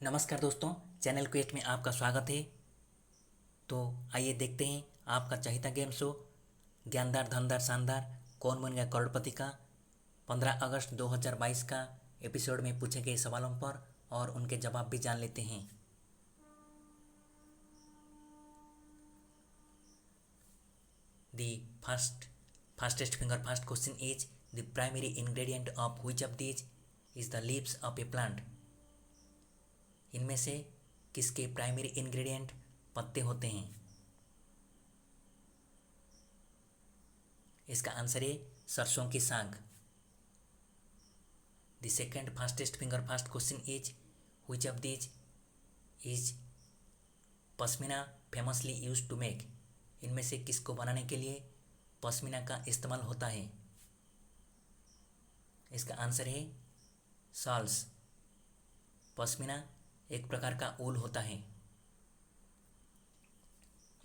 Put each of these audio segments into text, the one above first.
नमस्कार दोस्तों, channel quest में आपका स्वागत है। तो आइए देखते हैं आपका चहेता गेम शो ज्ञानदार धनदार शानदार कौन बन गया करोड़पति का 15 अगस्त 2022 का एपिसोड में पूछे गए सवालों पर और उनके जवाब भी जान लेते हैं। The fastest finger fast question is the primary ingredient of which of these is the leaves of a plant। इनमें से किसके प्राइमरी इंग्रेडिएंट पत्ते होते हैं? इसका आंसर है सरसों की साग। The second fastest finger fast question is which of these is pashmina famously use to make. इनमें से किसको बनाने के लिए पश्मीना का इस्तेमाल होता है? इसका आंसर है शॉल्स। पश्मीना एक प्रकार का ऊल होता है।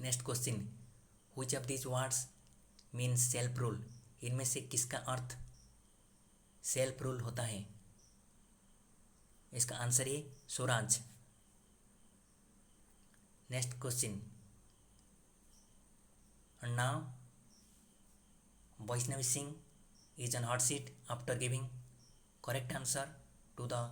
Next question, which of these words means self rule. इनमें से किसका अर्थ सेल्फ रूल होता है? इसका आंसर है Swaraj. Next question, now Vaishnavi Singh is on hot seat after giving correct answer to the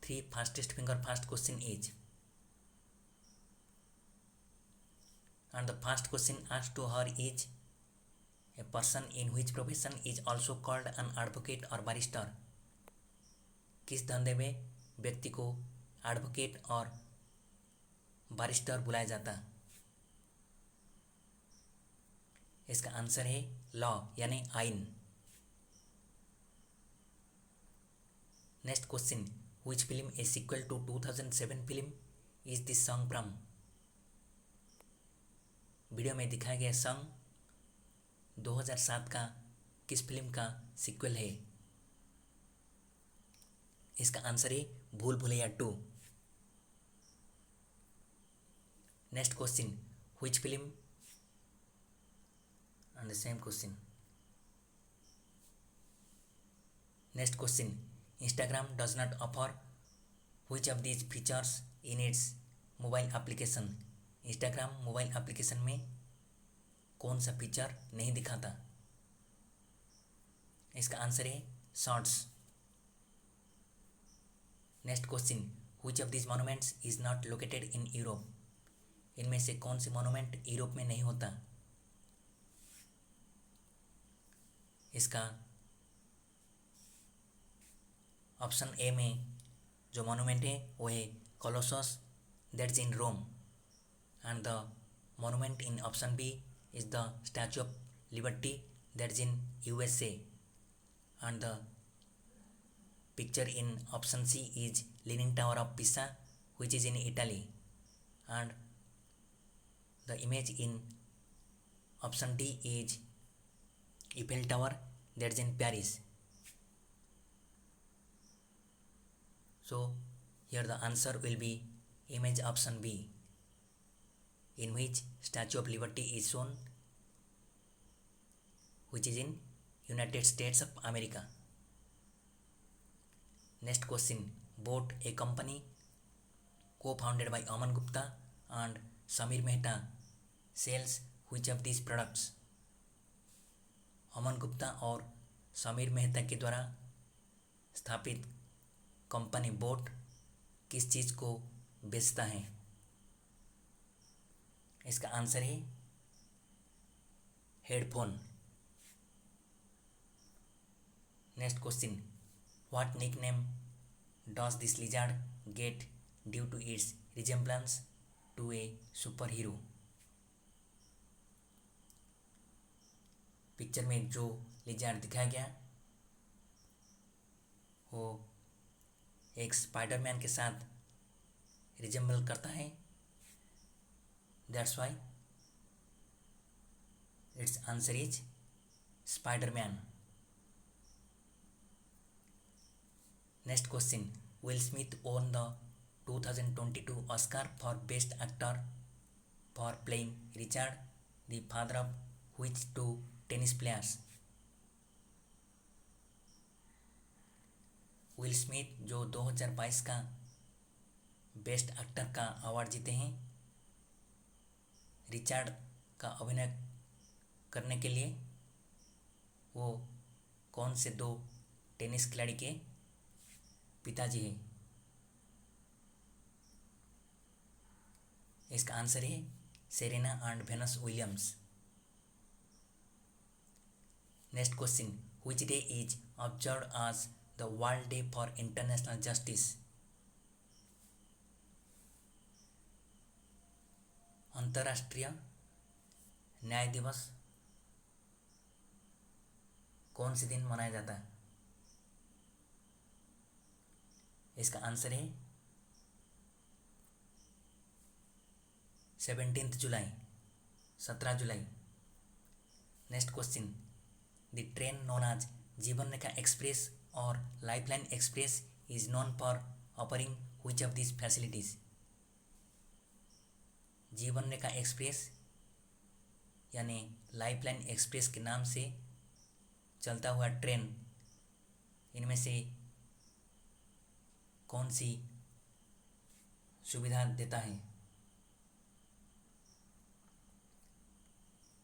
3 fastest finger fast question is, and the first question asked to her is a person in which profession is also called an advocate or barrister। किस धंधे में व्यक्ति को advocate और barrister बुलाया जाता? इसका answer है लॉ यानी आइन। Next question, which film a sequel to 2007 film is this song from. Video में दिखाया गया सॉन्ग 2007 का किस फिल्म का सीक्वल है? इसका आंसर है भूल Bhulaiyaa 2। Next question, which film and the same question. Next question, Instagram does not offer which of these features in its mobile application. Instagram mobile application में कौन सा फीचर नहीं दिखाता? इसका आंसर है shorts. Next question, which of this monuments is not located in Europe. इनमें से कौन सी मॉन्यूमेंट यूरोप में नहीं होता? इसका ऑप्शन ए में जो मॉन्यूमेंट है वो है Colossus that's in Rome, and the monument in option B is the Statue of Liberty that's in USA, and the picture in option C is Leaning Tower of Pisa which is in Italy, and the image in option D is Eiffel Tower that's in Paris. So here the answer will be image option B, in which Statue of Liberty is shown, which is in United States of America। Next question, Boat, a company co-founded by Aman Gupta and Samir Mehta, sells which of these products। Aman Gupta और समीर मेहता के द्वारा स्थापित company boat किस चीज़ को बेचता है? इसका answer है headphone. Next question, what nickname does this lizard get due to its resemblance to a super hero. Picture में जो लिजार्ड दिखाया गया वो एक स्पाइडरमैन के साथ रिजेंबल करता है, that's why it's answer is Spiderman. Next question, will Smith own the 2022 Oscar for best actor for playing Richard the father of which 2 tennis players. Will Smith जो 2022 का बेस्ट एक्टर का award जीते हैं। Richard का अभिनय करने के लिए वो कौन से दो टेनिस खिलाड़ी के पिताजी हैं? इसका आंसर है Serena and Venus Williams. Next question, which day is observed as the world day for international justice? अंतर्राष्ट्रीय न्याय दिवस कौन से दिन मनाया जाता है? इसका आंसर है 17 जुलाई, 17 जुलाई। Next question, the train known as Jeevan Rekha express और lifeline express is known for offering which of this facilities? Jeevan Rekha express यानी लाइफलाइन एक्सप्रेस के नाम से चलता हुआ ट्रेन इनमें से कौन सी सुविधा देता है?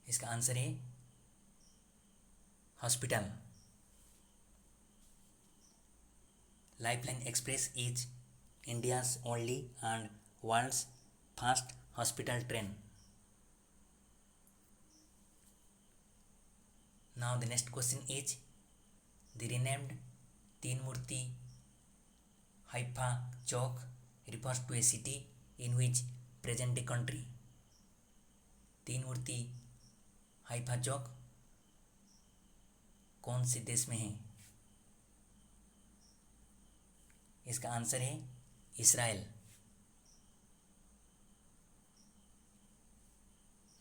इसका आंसर है hospital. Lifeline express is India's only and world's fast hospital train. Now the next question is, the renamed Teen Murti Haifa Chowk refers to a city in which present day country? तीन मूर्ति Haifa चौक कौन से देश में है? इसका answer है Israel.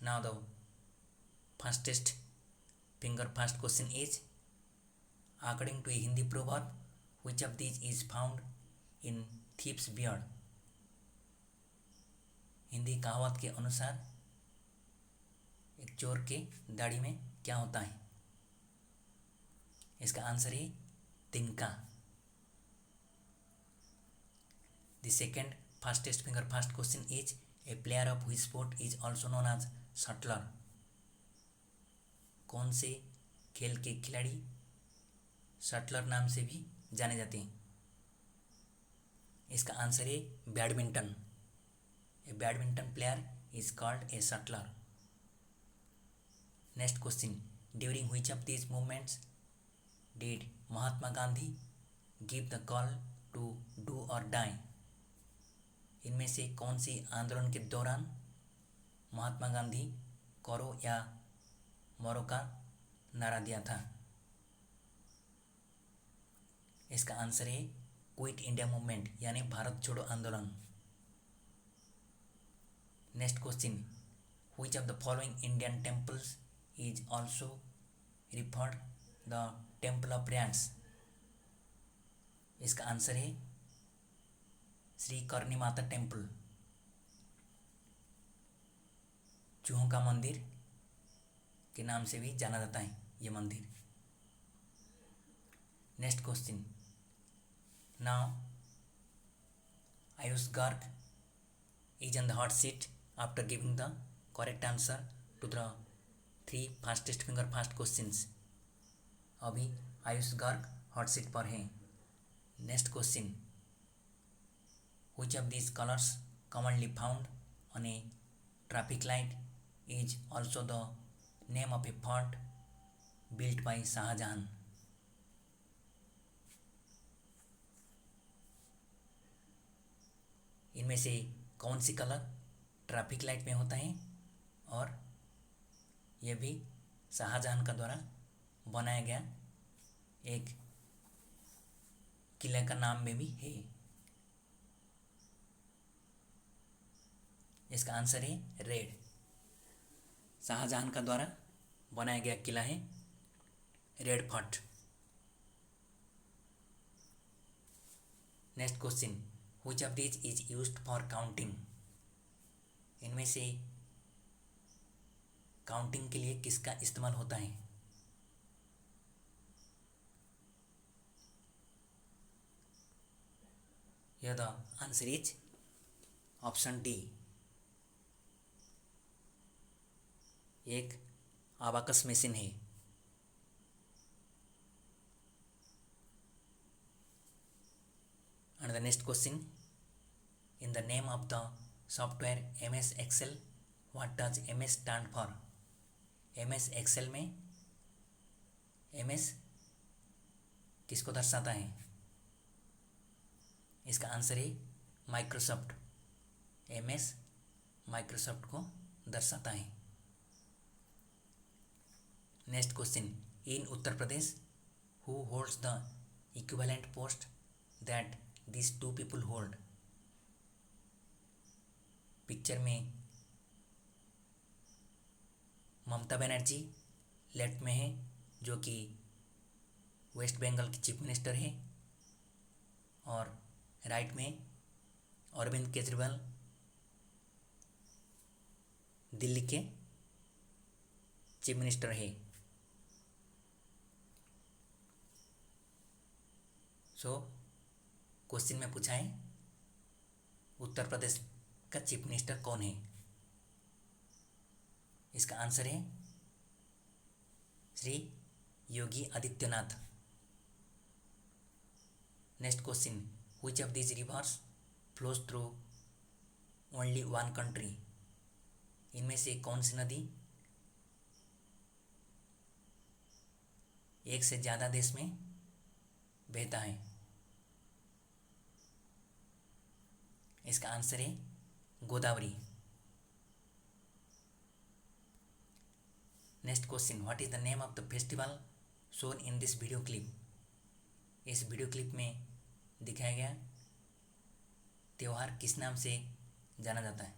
Now the fastest finger fast question is, according to a Hindi proverb, which of these is found in thief's beard? Hindi कहावत के अनुसार एक चोर के दाढ़ी में क्या होता है? इसका आंसर है तिनका। The second fastest finger fast question is, a player of which sport is also known as shuttler? कौन से खेल के खिलाड़ी शटलर नाम से भी जाने जाते हैं? इसका आंसर है badminton. A badminton player is called a shuttler. Next question, during which of these movements did Mahatma Gandhi give the call to do or die? इनमें से कौन सी आंदोलन के दौरान महात्मा गांधी करो या मरो का नारा दिया था? इसका आंसर है क्विट इंडिया मूवमेंट यानी भारत छोड़ो आंदोलन। Next question, which of the following Indian temples is also referred the temple of rats? इसका आंसर है श्री करणी माता टेम्पल, चूहों का मंदिर के नाम से भी जाना जाता है ये मंदिर। Next question, now Ayush Garg is on the hot seat after giving the correct answer to the 3 fastest finger fast questions. अभी आयुष गर्ग हॉट सीट पर हैं। Next question, which of these colors commonly found on a traffic light is also the name of a fort built by Shah Jahan? इनमें से कौन सी colour traffic light में होता है और यह भी शाहजहां का द्वारा बनाया गया एक किले का नाम में भी है? इसका आंसर है रेड। शाहजहां का द्वारा बनाया गया किला है red fort. Next question, which of these is used for counting? इनमें से काउंटिंग के लिए किसका इस्तेमाल होता है? Here the answer is option D एक अबाकस मशीन है। And the next question, in the name of the software MS Excel what does MS stand for? MS Excel में MS किसको दर्शाता है? इसका आंसर है माइक्रोसॉफ्ट। MS माइक्रोसॉफ्ट को दर्शाता है। Next question, in Uttar Pradesh who holds the equivalent post that this two people hold? Picture में ममता बनर्जी लेफ्ट में है, जो कि वेस्ट बंगाल की चीफ मिनिस्टर है, और राइट में अरविंद केजरीवाल दिल्ली के चीफ मिनिस्टर है। सो क्वेश्चन में पूछा है उत्तर प्रदेश का चीफ मिनिस्टर कौन है? इसका आंसर है Shri Yogi Adityanath. Next question, which of these rivers flows through only one country? इनमें से कौन सी नदी एक से ज़्यादा देश में बहता है? इसका आंसर है Godavari. Next question, what is the name of the festival shown in this video clip? इस वीडियो क्लिप में दिखाया गया त्यौहार किस नाम से जाना जाता है?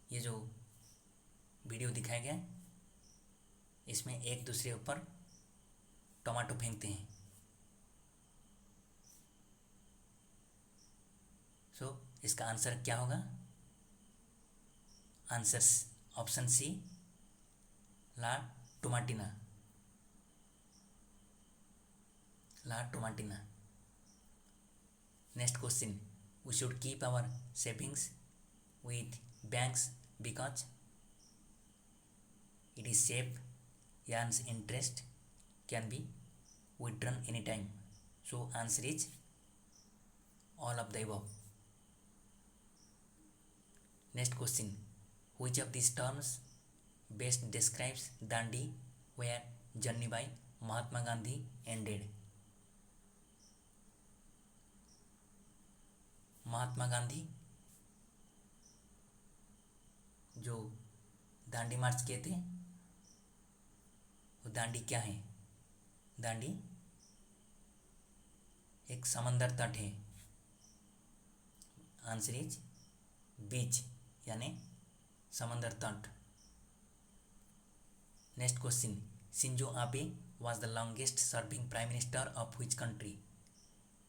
ये जो वीडियो दिखाया गया इसमें एक दूसरे ऊपर टमाटो फेंकते हैं। सो इसका आंसर क्या होगा? Answer option C, La Tomatina. La Tomatina. Next question, we should keep our savings with banks because it is safe, earns interest, can be withdrawn anytime. So answer is all of the above. Next question, which of these terms best describes Dandi where journey by Mahatma Gandhi ended? Mahatma Gandhi जो दांडी मार्च किए थे, वो दांडी क्या है? दांडी एक समंदर तट है। आंसर इज बीच यानी समंदर तट। Next question, Shinzo Abe was the longest serving prime minister of which country?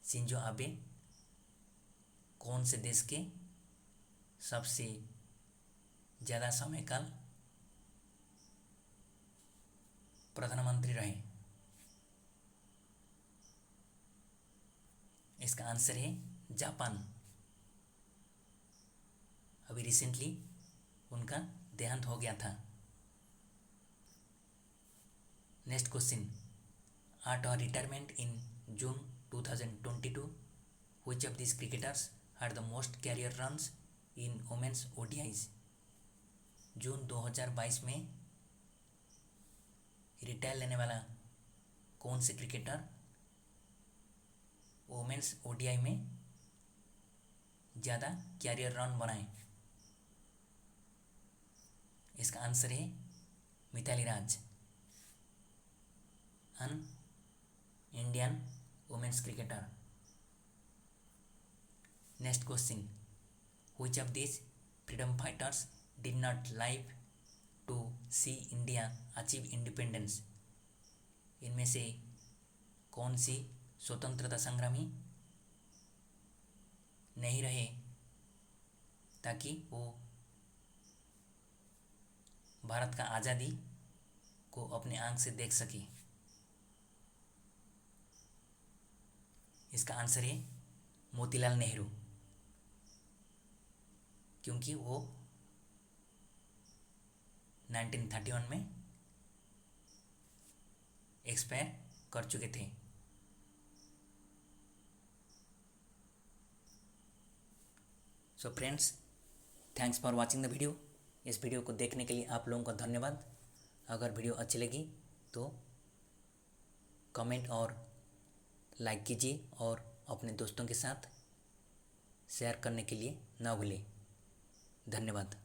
Shinzo Abe कौन से देश के सबसे ज़्यादा समयकाल प्रधानमंत्री रहे? इसका आंसर है जापान। अभी रिसेंटली उनका देहांत हो गया था। Next question, after retirement in June 2022 which of this cricketers had the most career runs in women's ODIs? June 2022 में रिटायर लेने वाला कौन से क्रिकेटर वुमेन्स ODI में ज़्यादा कैरियर रन बनाए? इसका आंसर है Mithali Raj, an Indian women's cricketer. Next question, which of this freedom fighters did not live to see India achieve independence? इनमें से कौन सी स्वतंत्रता संग्रामी नहीं रहे ताकि वो भारत का आज़ादी को अपने आंख से देख सके? इसका आंसर है मोतीलाल नेहरू, क्योंकि वो 1931 में एक्सपायर कर चुके थे। So friends, thanks for watching the video. इस वीडियो को देखने के लिए आप लोगों का धन्यवाद। अगर वीडियो अच्छी लगी तो कमेंट और लाइक कीजिए और अपने दोस्तों के साथ शेयर करने के लिए ना भूलें। धन्यवाद।